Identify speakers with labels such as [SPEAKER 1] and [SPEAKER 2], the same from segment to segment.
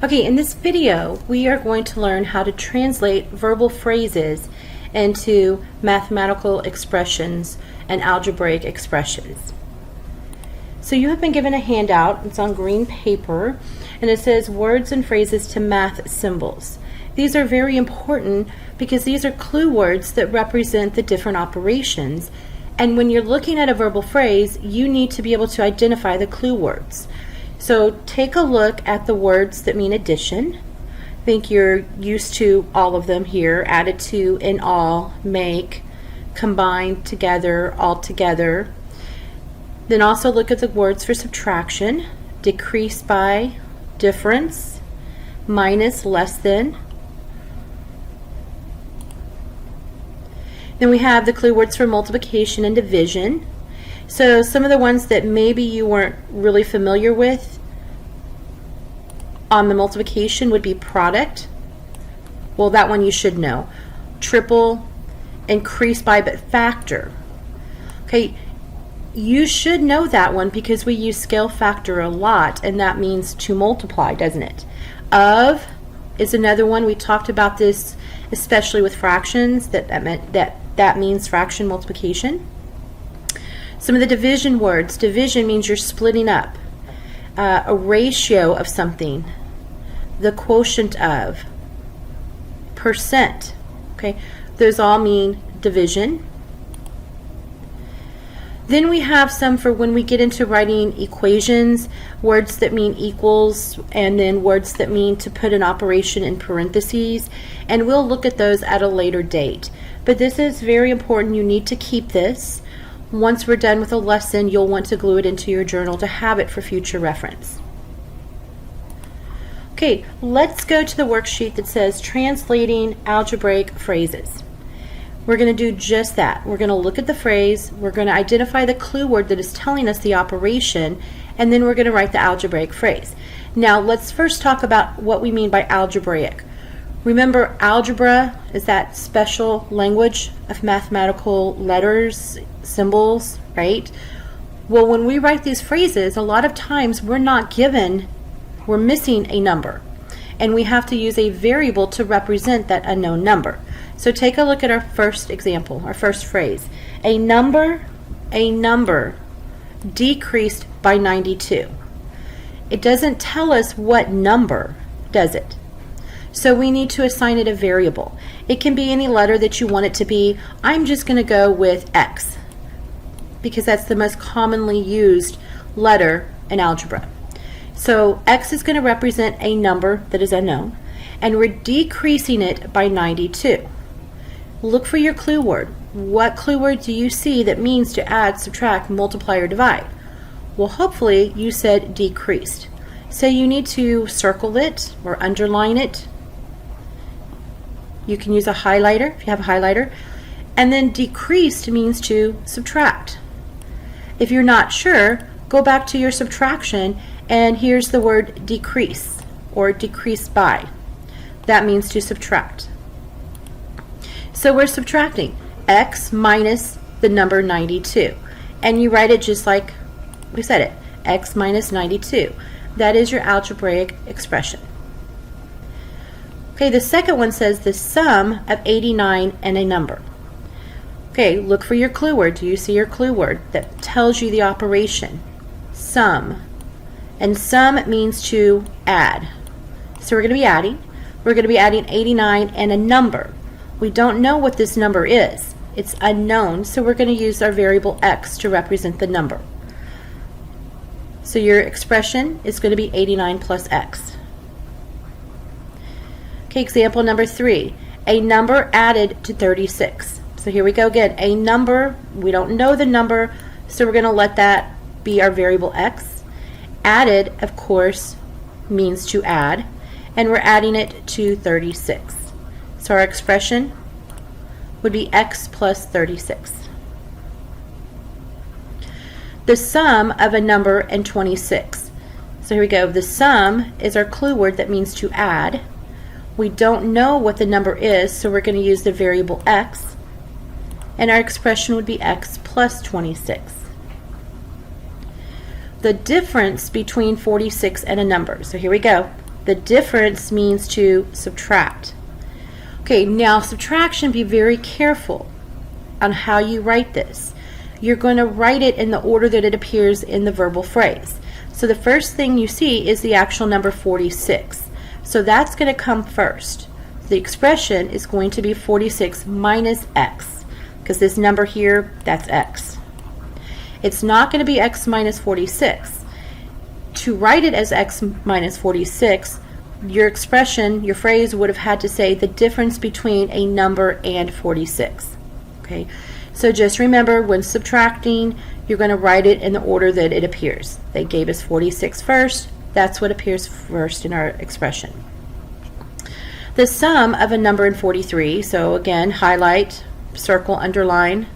[SPEAKER 1] Okay, in this video, we are going to learn how to translate verbal phrases into mathematical expressions and algebraic expressions. So you have been given a handout. It's on green paper, and it says words and phrases to math symbols. These are very important because these are clue words that represent the different operations. And when you're looking at a verbal phrase, you need to be able to identify the clue words. So take a look at the words that mean addition. I think you're used to all of them here: added to, in all, make, combined, together, all together. Then also look at the words for subtraction: decrease by, difference, minus, less than. Then we have the clue words for multiplication and division. So some of the ones that maybe you weren't really familiar with on the multiplication would be product. Well, that one you should know. Triple, increase by, but factor. Okay, you should know that one because we use scale factor a lot, and that means to multiply, doesn't it? Of is another one. We talked about this especially with fractions, that means fraction multiplication. Some of the division words: division means you're splitting up, a ratio of something, the quotient of, percent. Okay, those all mean division. Then we have some for when we get into writing equations, words that mean equals, and then words that mean to put an operation in parentheses, and we'll look at those at a later date. But this is very important. You need to keep this. Once we're done with a lesson, you'll want to glue it into your journal to have it for future reference. Okay, let's go to the worksheet that says translating algebraic phrases. We're going to do just that. We're going to look at the phrase, we're going to identify the clue word that is telling us the operation, and then we're going to write the algebraic phrase. Now, let's first talk about what we mean by algebraic. Remember, algebra is that special language of mathematical letters, symbols, right? Well, when we write these phrases, a lot of times we're missing a number, and we have to use a variable to represent that unknown number. So take a look at our first example, our first phrase. A number decreased by 92. It doesn't tell us what number, does it? So we need to assign it a variable. It can be any letter that you want it to be. I'm just going to go with X because that's the most commonly used letter in algebra. So X is going to represent a number that is unknown, and we're decreasing it by 92. Look for your clue word. What clue word do you see that means to add, subtract, multiply, or divide? Well, hopefully you said decreased. So you need to circle it or underline it. You can use a highlighter if you have a highlighter. And then decreased means to subtract. If you're not sure, go back to your subtraction, and here's the word decrease or decreased by. That means to subtract. So we're subtracting X minus the number 92. And you write it just like we said it, X minus 92. That is your algebraic expression. Okay, the second one says the sum of 89 and a number. Okay, look for your clue word. Do you see your clue word that tells you the operation? Sum. And sum means to add. So we're going to be adding. We're going to be adding 89 and a number. We don't know what this number is. It's unknown, so we're going to use our variable X to represent the number. So your expression is going to be 89 plus X. Okay, example number 3. A number added to 36. So here we go again. A number, we don't know the number, so we're going to let that be our variable X. Added, of course, means to add, and we're adding it to 36. So our expression would be X plus 36. The sum of a number and 26. So here we go. The sum is our clue word that means to add. We don't know what the number is, so we're going to use the variable X, and our expression would be X plus 26. The difference between 46 and a number. So here we go. The difference means to subtract. Okay, now subtraction, be very careful on how you write this. You're going to write it in the order that it appears in the verbal phrase. So the first thing you see is the actual number 46. So that's going to come first. The expression is going to be 46 minus x, because this number here, that's x. It's not going to be x minus 46. To write it as x minus 46, your expression, your phrase would have had to say the difference between a number and 46. Okay, so just remember, when subtracting, you're going to write it in the order that it appears. They gave us 46 first. That's what appears first in our expression. The sum of a number and 43, so again, highlight, circle, underline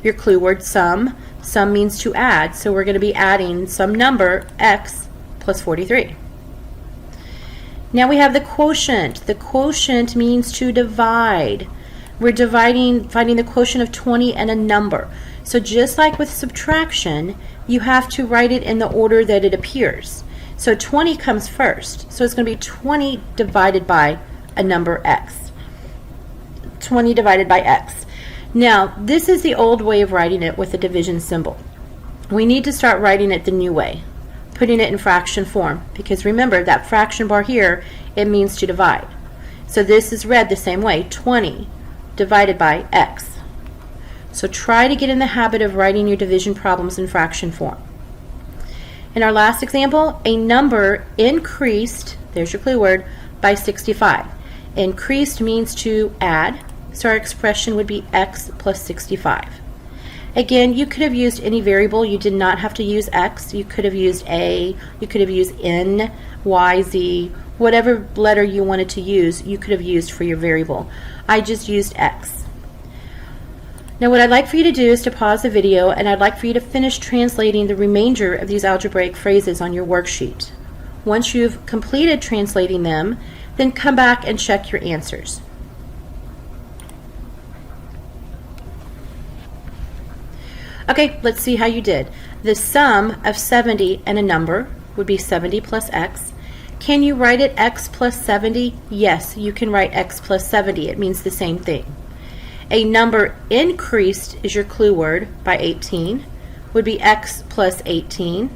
[SPEAKER 1] your clue word sum. Sum means to add, so we're going to be adding some number, x plus 43. Now we have the quotient. The quotient means to divide. We're finding the quotient of 20 and a number. So just like with subtraction, you have to write it in the order that it appears. So 20 comes first. So it's going to be 20 divided by a number x. 20 divided by x. Now, this is the old way of writing it with the division symbol. We need to start writing it the new way, putting it in fraction form, because remember that fraction bar here, it means to divide. So this is read the same way, 20 divided by x. So try to get in the habit of writing your division problems in fraction form. In our last example, a number increased, there's your clue word, by 65. Increased means to add, so our expression would be x plus 65. Again, you could have used any variable. You did not have to use x. You could have used a, you could have used n, y, z, whatever letter you wanted to use, you could have used for your variable. I just used x. Now what I'd like for you to do is to pause the video, and I'd like for you to finish translating the remainder of these algebraic phrases on your worksheet. Once you've completed translating them, then come back and check your answers. Okay, let's see how you did. The sum of 70 and a number would be 70 plus x. Can you write it x plus 70? Yes, you can write x plus 70. It means the same thing. A number increased is your clue word by 18, would be x plus 18.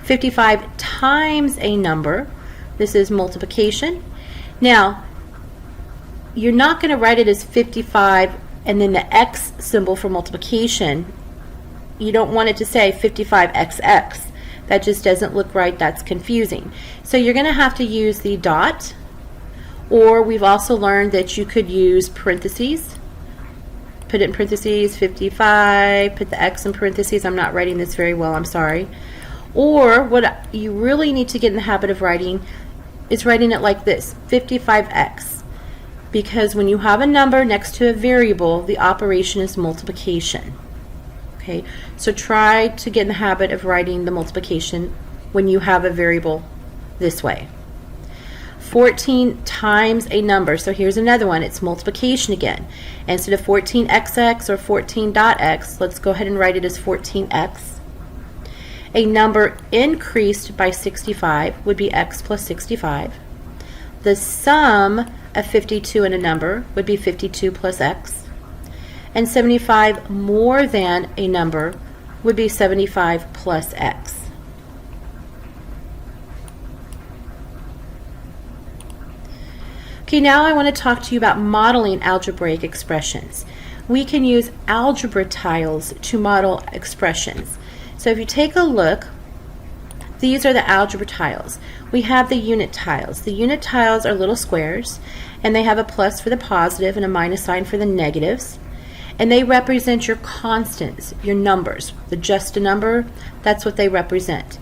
[SPEAKER 1] 55 times a number, this is multiplication. Now, you're not going to write it as 55 and then the x symbol for multiplication. You don't want it to say 55xx. That just doesn't look right. That's confusing. So you're going to have to use the dot, or we've also learned that you could use parentheses. Put it in parentheses, 55, put the x in parentheses. I'm not writing this very well, I'm sorry. Or what you really need to get in the habit of writing is writing it like this, 55x. Because when you have a number next to a variable, the operation is multiplication. Okay, so try to get in the habit of writing the multiplication when you have a variable this way. 14 times a number, so here's another one, it's multiplication again. Instead of 14xx or 14.x, let's go ahead and write it as 14x. A number increased by 65 would be x plus 65. The sum of 52 and a number would be 52 plus x. And 75 more than a number would be 75 plus x. Okay, now I want to talk to you about modeling algebraic expressions. We can use algebra tiles to model expressions. So if you take a look, these are the algebra tiles. We have the unit tiles. The unit tiles are little squares, and they have a plus for the positive and a minus sign for the negatives. And they represent your constants, your numbers. The just a number, that's what they represent.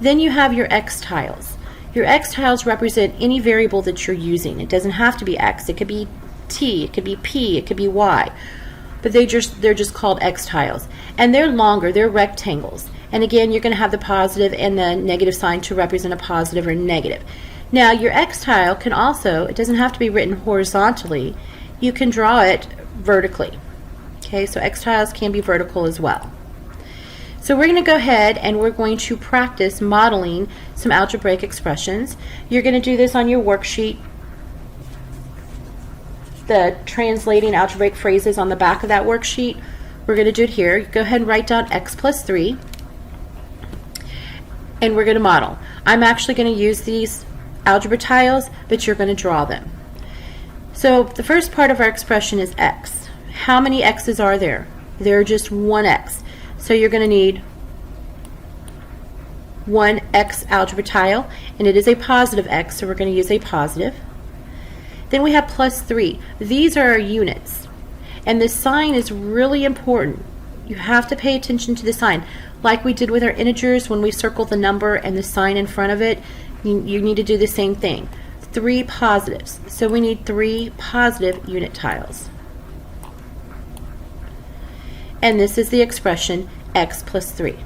[SPEAKER 1] Then you have your x tiles. Your x tiles represent any variable that you're using. It doesn't have to be x. It could be t, it could be p, it could be y. But they're just called x tiles. And they're longer, they're rectangles. And again, you're going to have the positive and the negative sign to represent a positive or negative. Now, your x tile can also, it doesn't have to be written horizontally. You can draw it vertically. Okay, so x tiles can be vertical as well. So we're going to go ahead and we're going to practice modeling some algebraic expressions. You're going to do this on your worksheet. The translating algebraic phrases on the back of that worksheet. We're going to do it here. Go ahead and write down x plus 3. And we're going to model. I'm actually going to use these algebra tiles, but you're going to draw them. So the first part of our expression is x. How many x's are there? There are just one x. So you're going to need one x algebra tile, and it is a positive x, so we're going to use a positive. Then we have plus 3. These are our units, and the sign is really important. You have to pay attention to the sign. Like we did with our integers when we circled the number and the sign in front of it, you need to do the same thing. 3 positives. So we need 3 positive unit tiles. And this is the expression x plus 3.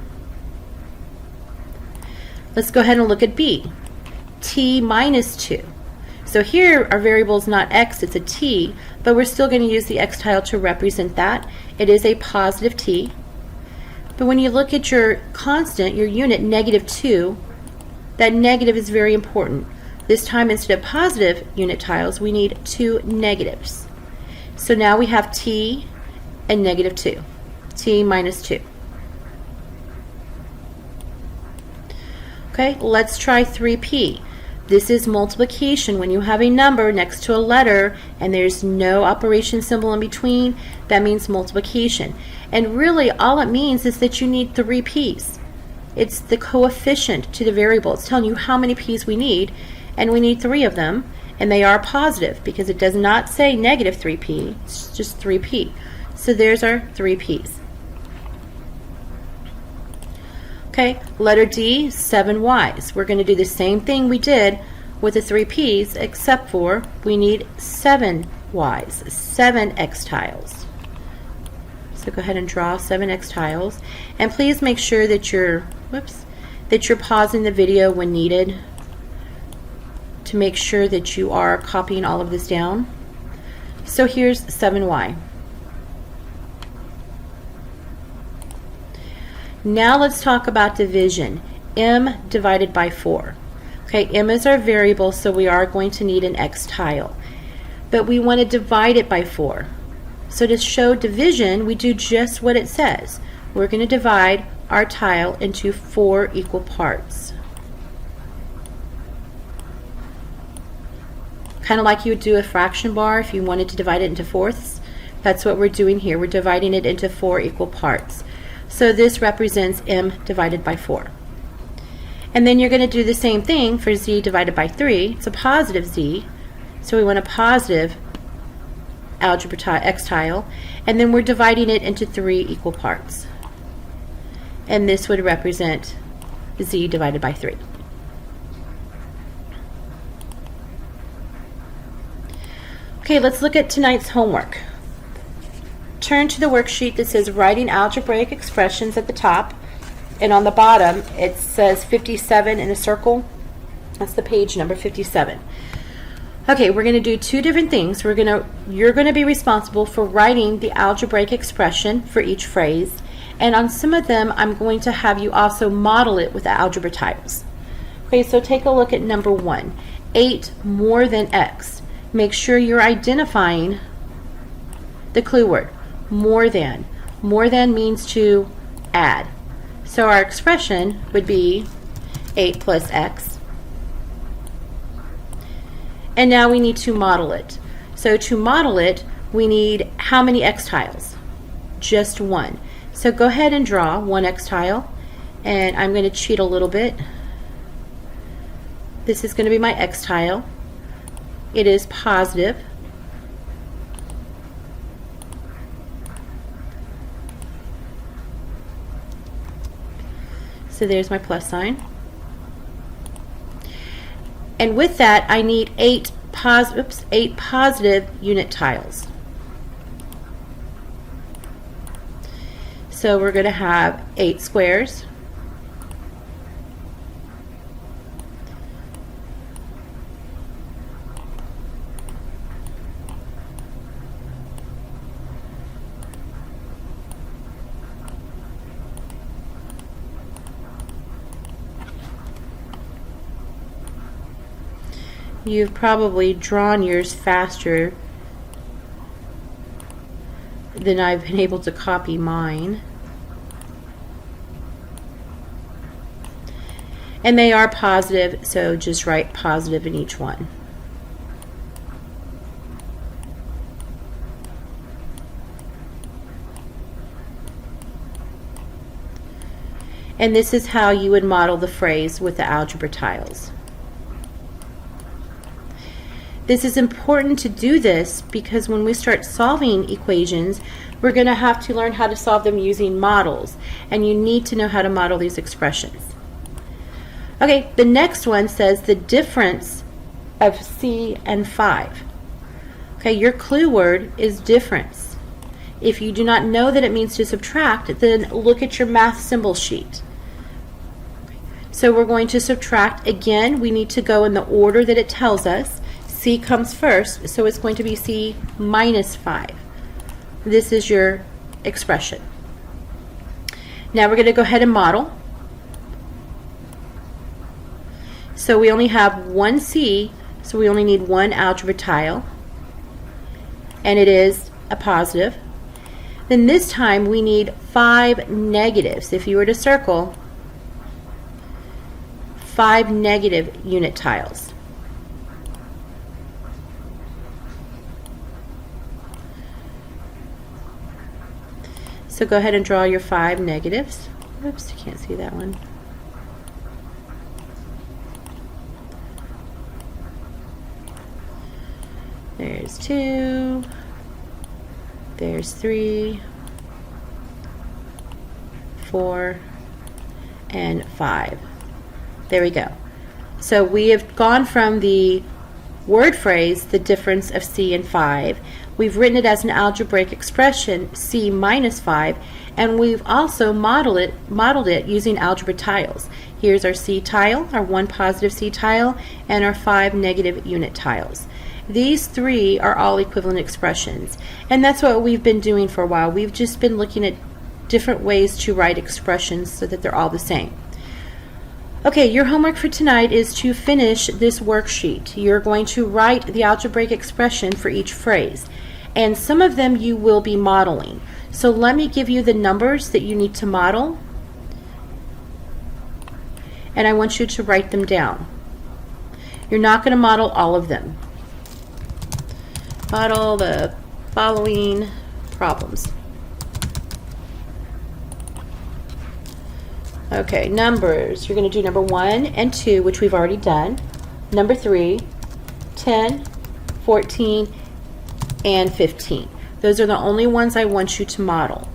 [SPEAKER 1] Let's go ahead and look at b. T minus 2. So here our variable is not x, it's a t, but we're still going to use the x tile to represent that. It is a positive t. But when you look at your constant, your unit, negative 2, that negative is very important. This time, instead of positive unit tiles, we need 2 negatives. So now we have t and negative 2. T minus 2. Okay, let's try 3p. This is multiplication. When you have a number next to a letter and there's no operation symbol in between, that means multiplication. And really all it means is that you need 3 p's. It's the coefficient to the variable. It's telling you how many p's we need, and we need 3 of them, and they are positive because it does not say negative 3p, it's just 3p. So there's our 3 p's. Okay, letter D, 7 y's. We're going to do the same thing we did with the 3 p's, except for we need 7 y's, 7 x tiles. So go ahead and draw 7 x tiles, and please make sure that you're pausing the video when needed to make sure that you are copying all of this down. So here's 7y. Now let's talk about division. M divided by 4. Okay, m is our variable, so we are going to need an x tile. But we want to divide it by 4. So to show division, we do just what it says. We're going to divide our tile into 4 equal parts. Kind of like you would do a fraction bar if you wanted to divide it into fourths. That's what we're doing here. We're dividing it into 4 equal parts. So this represents m divided by 4. And then you're going to do the same thing for z divided by 3. It's a positive z, so we want a positive algebra x tile, and then we're dividing it into 3 equal parts. And this would represent z divided by 3. Okay, let's look at tonight's homework. Turn to the worksheet that says writing algebraic expressions at the top, and on the bottom it says 57 in a circle. That's the page number 57. Okay, we're going to do 2 different things. You're going to be responsible for writing the algebraic expression for each phrase, and on some of them I'm going to have you also model it with the algebra tiles. Okay, so take a look at number 1. 8 more than x. Make sure you're identifying the clue word. More than. More than means to add. So our expression would be 8 plus x. And now we need to model it. So to model it, we need how many x tiles? Just 1. So go ahead and draw 1 x tile. And I'm going to cheat a little bit. This is going to be my x tile. It is positive. So there's my plus sign. And with that, I need 8 positive unit tiles. So we're going to have 8 squares. you've probably drawn yours faster than I've been able to copy mine. And they are positive, so just write positive in each one. And this is how you would model the phrase with the algebra tiles. This is important to do this because when we start solving equations, we're going to have to learn how to solve them using models, and you need to know how to model these expressions. Okay, the next one says the difference of C and 5. Okay, your clue word is difference. If you do not know that it means to subtract, then look at your math symbol sheet. So we're going to subtract. Again, we need to go in the order that it tells us. C comes first, so it's going to be C minus 5. This is your expression. Now we're going to go ahead and model. So we only have one C, so we only need one algebra tile, and it is a positive. Then this time we need 5 negatives. If you were to circle, 5 negative unit tiles. So go ahead and draw your 5 negatives. Oops, you can't see that one. There's 2, there's 3, 4, and 5. There we go. So we have gone from the word phrase, the difference of C and 5. We've written it as an algebraic expression, C minus 5, and we've also modeled it using algebra tiles. Here's our C tile, our one positive C tile, and our 5 negative unit tiles. These three are all equivalent expressions, and that's what we've been doing for a while. We've just been looking at different ways to write expressions so that they're all the same. Okay, your homework for tonight is to finish this worksheet. You're going to write the algebraic expression for each phrase, and some of them you will be modeling. So let me give you the numbers that you need to model, and I want you to write them down. You're not going to model all of them. Model the following problems. Okay, numbers. You're going to do number 1 and 2, which we've already done. Number 3, 10, 14, and 15. Those are the only ones I want you to model.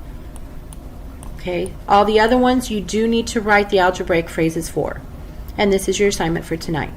[SPEAKER 1] Okay, all the other ones you do need to write the algebraic phrases for. And this is your assignment for tonight.